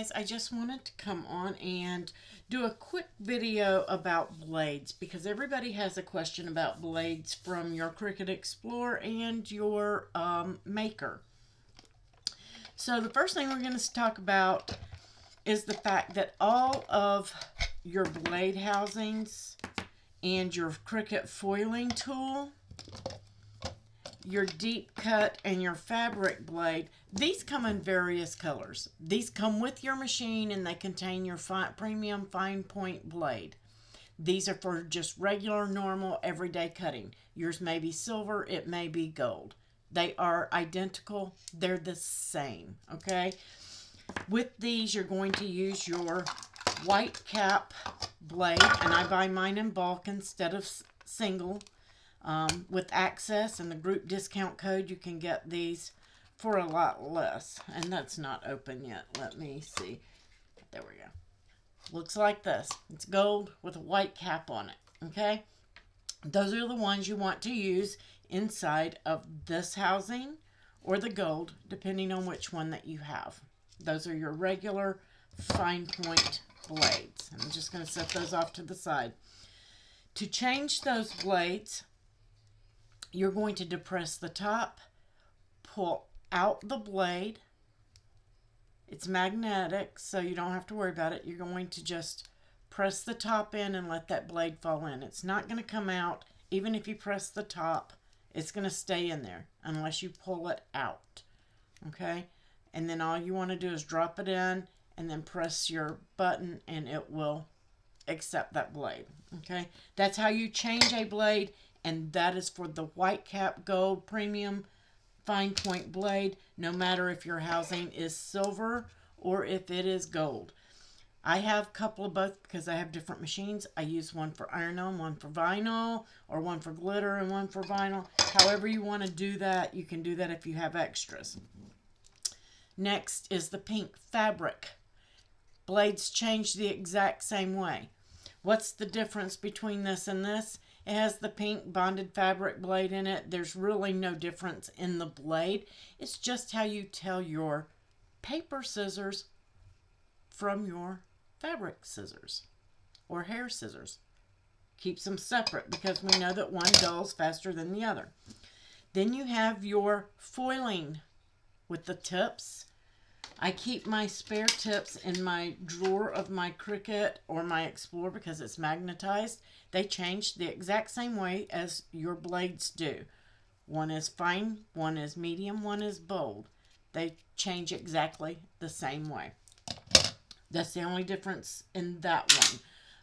guys, I just wanted to come on and do a quick video about blades because everybody has a question about blades from your Cricut Explorer and your Maker. So the first thing we're going to talk about is the fact that all of your blade housings and your Cricut foiling tool, your deep cut, and your fabric blade, these come in various colors. These come with your machine and they contain your premium fine point blade. These are for just regular, normal, everyday cutting. Yours may be silver, it may be gold. They are identical, they're the same, okay? With these, you're going to use your white cap blade, and I buy mine in bulk instead of single. With Access and the group discount code, you can get these for a lot less. And that's not open yet. Let me see. There we go. Looks like this. It's gold with a white cap on it. Okay? Those are the ones you want to use inside of this housing or the gold, depending on which one that you have. Those are your regular fine point blades. I'm just going to set those off to the side. To change those blades, you're going to depress the top, pull out the blade. It's magnetic, so you don't have to worry about it. You're going to just press the top in and let that blade fall in. It's not going to come out. Even if you press the top, it's going to stay in there unless you pull it out. Okay? And then all you want to do is drop it in and then press your button and it will accept that blade. Okay? That's how you change a blade. And that is for the white cap gold premium fine point blade, no matter if your housing is silver or if it is gold. I have a couple of both because I have different machines. I use one for iron-on, one for vinyl, or one for glitter and one for vinyl. However you want to do that, you can do that if you have extras. Next is the pink fabric. Blades change the exact same way. What's the difference between this and this? It has the pink bonded fabric blade in it. There's really no difference in the blade. It's just how you tell your paper scissors from your fabric scissors or hair scissors. Keeps them separate because we know that one dulls faster than the other. Then you have your foiling with the tips. I keep my spare tips in my drawer of my Cricut or my Explorer because it's magnetized. They change the exact same way as your blades do. One is fine, one is medium, one is bold. They change exactly the same way. That's the only difference in that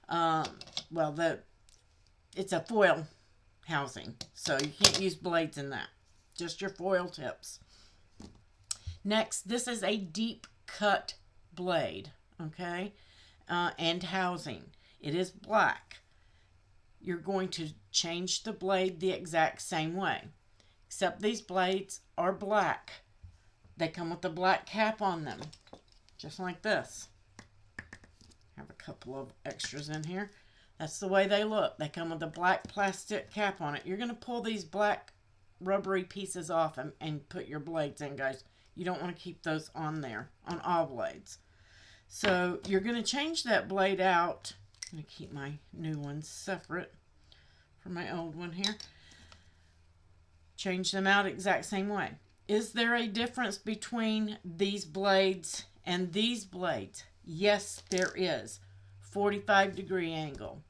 one. It's a foil housing, so you can't use blades in that. Just your foil tips. Next, this is a deep cut blade, okay, and housing. It is black. You're going to change the blade the exact same way, except these blades are black. They come with a black cap on them, just like this. I have a couple of extras in here. That's the way they look. They come with a black plastic cap on it. You're going to pull these black rubbery pieces off and put your blades in, guys. You don't want to keep those on there, on all blades. So you're going to change that blade out. I'm going to keep my new one separate from my old one here. Change them out exact same way. Is there a difference between these blades and these blades? Yes, there is. 45-degree angle,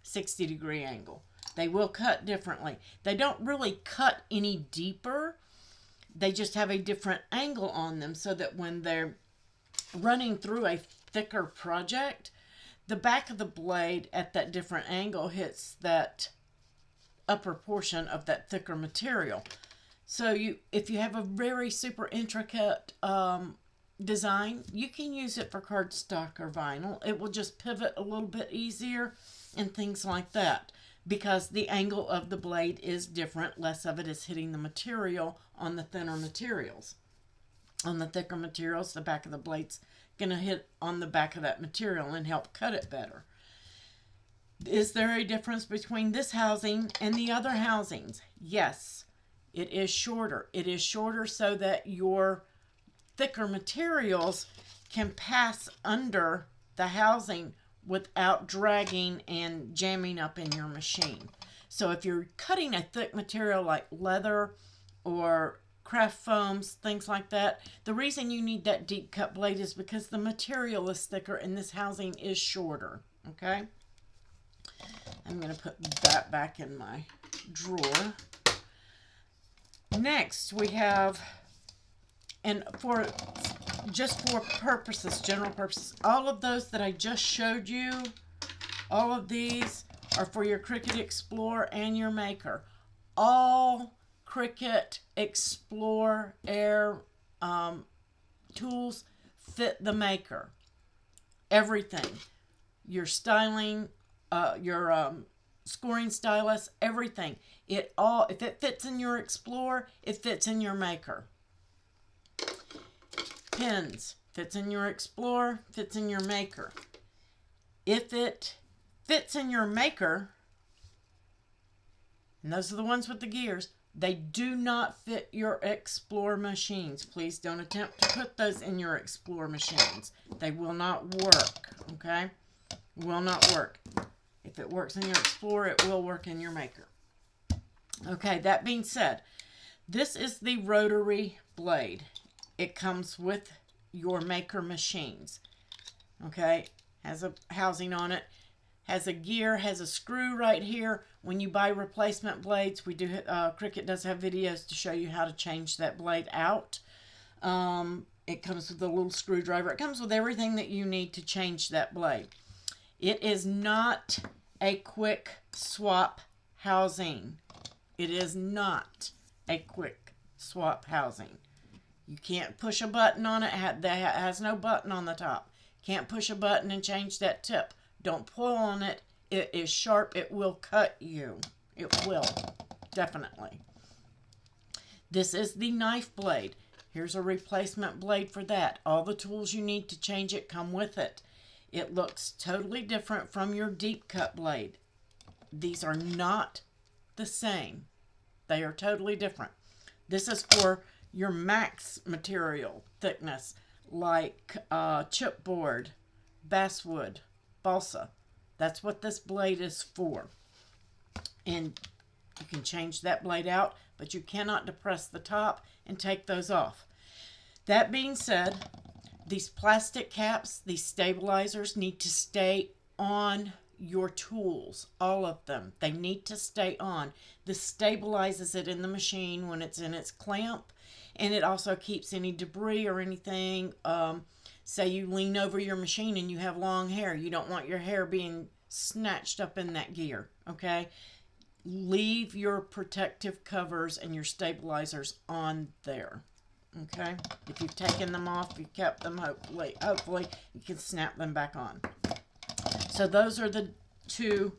60-degree angle. They will cut differently. They don't really cut any deeper. They just have a different angle on them so that when they're running through a thicker project, the back of the blade at that different angle hits that upper portion of that thicker material. So if you have a very super intricate design, you can use it for cardstock or vinyl. It will just pivot a little bit easier and things like that, because the angle of the blade is different. Less of it is hitting the material on the thinner materials. On the thicker materials, the back of the blade's going to hit on the back of that material and help cut it better. Is there a difference between this housing and the other housings? Yes, it is shorter. It is shorter so that your thicker materials can pass under the housing without dragging and jamming up in your machine. So if you're cutting a thick material like leather or craft foams, things like that, the reason you need that deep cut blade is because the material is thicker and this housing is shorter. Okay, I'm going to put that back in my drawer. Next we have, and for just for purposes, general purposes, all of those that I just showed you, all of these are for your Cricut Explore and your Maker. All Cricut Explore Air tools fit the Maker. Everything. Your styling, your scoring stylus, everything. It all, if it fits in your Explore, it fits in your Maker. Pins, fits in your Explore, fits in your Maker. If it fits in your Maker, and those are the ones with the gears, they do not fit your Explore machines. Please don't attempt to put those in your Explore machines. They will not work, okay? Will not work. If it works in your Explore, it will work in your Maker. Okay, that being said, this is the Rotary Blade. It comes with your Maker machines. Okay, has a housing on it, has a gear, has a screw right here. When you buy replacement blades, we do. Cricut does have videos to show you how to change that blade out. It comes with a little screwdriver. It comes with everything that you need to change that blade. It is not a quick swap housing. It is not a quick swap housing. You can't push a button on it. That has no button on the top. Can't push a button and change that tip. Don't pull on it. It is sharp. It will cut you. It will. Definitely. This is the knife blade. Here's a replacement blade for that. All the tools you need to change it come with it. It looks totally different from your deep cut blade. These are not the same. They are totally different. This is for your max material thickness, like chipboard, basswood, balsa. That's what this blade is for. And you can change that blade out, but you cannot depress the top and take those off. That being said, these plastic caps, these stabilizers need to stay on your tools, all of them. They need to stay on. This stabilizes it in the machine when it's in its clamp, and it also keeps any debris or anything. Say you lean over your machine and you have long hair. You don't want your hair being snatched up in that gear, okay? Leave your protective covers and your stabilizers on there, okay? If you've taken them off, you've kept them, hopefully you can snap them back on. So those are the two,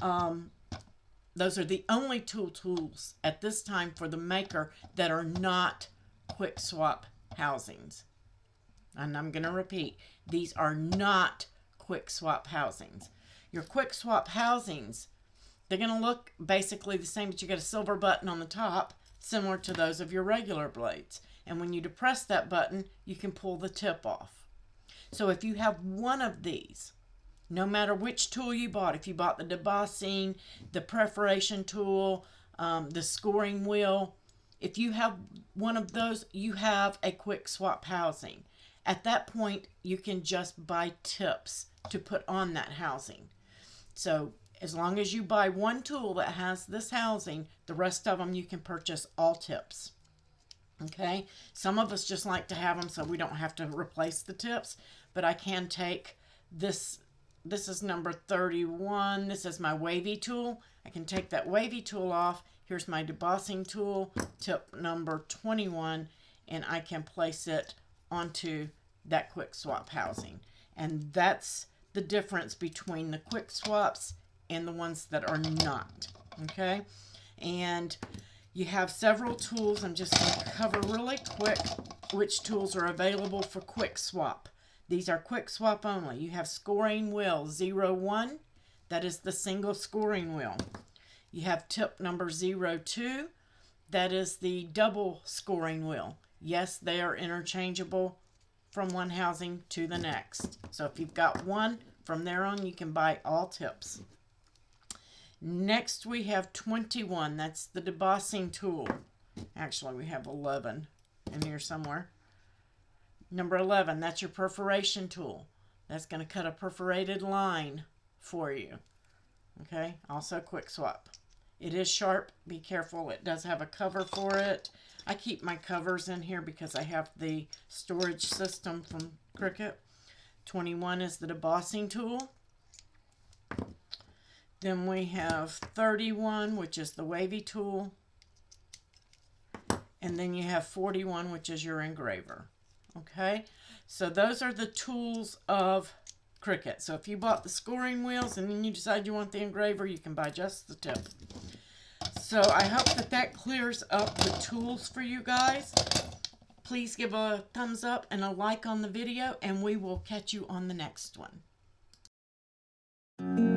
those are the only two tools at this time for the Maker that are not quick swap housings. And I'm going to repeat, these are not quick swap housings. Your quick swap housings, they're going to look basically the same, but you got a silver button on the top, similar to those of your regular blades. And when you depress that button, you can pull the tip off. So if you have one of these, no matter which tool you bought, if you bought the debossing, the perforation tool, the scoring wheel, if you have one of those, you have a quick swap housing. At that point, you can just buy tips to put on that housing. So as long as you buy one tool that has this housing, the rest of them you can purchase all tips. Okay? Some of us just like to have them so we don't have to replace the tips, but I can take this. This is number 31. This is my wavy tool. I can take that wavy tool off. Here's my debossing tool, tip number 21, and I can place it onto that quick swap housing. And that's the difference between the quick swaps and the ones that are not. Okay? And you have several tools. I'm just going to cover really quick which tools are available for quick swap. These are quick swap only. You have scoring wheel 01. That is the single scoring wheel. You have tip number 02. That is the double scoring wheel. Yes, they are interchangeable from one housing to the next. So if you've got one, from there on you can buy all tips. Next we have 21. That's the Debossing Tool. Actually, we have 11 in here somewhere. Number 11, that's your perforation tool. That's going to cut a perforated line for you. Okay, also quick swap. It is sharp. Be careful. It does have a cover for it. I keep my covers in here because I have the storage system from Cricut. 21 is the Debossing Tool. Then we have 31, which is the Wavy Tool. And then you have 41, which is your engraver. Okay, so those are the tools of Cricut. So if you bought the scoring wheels and then you decide you want the engraver, you can buy just the tip. So I hope that that clears up the tools for you guys. Please give a thumbs up and a like on the video, and we will catch you on the next one.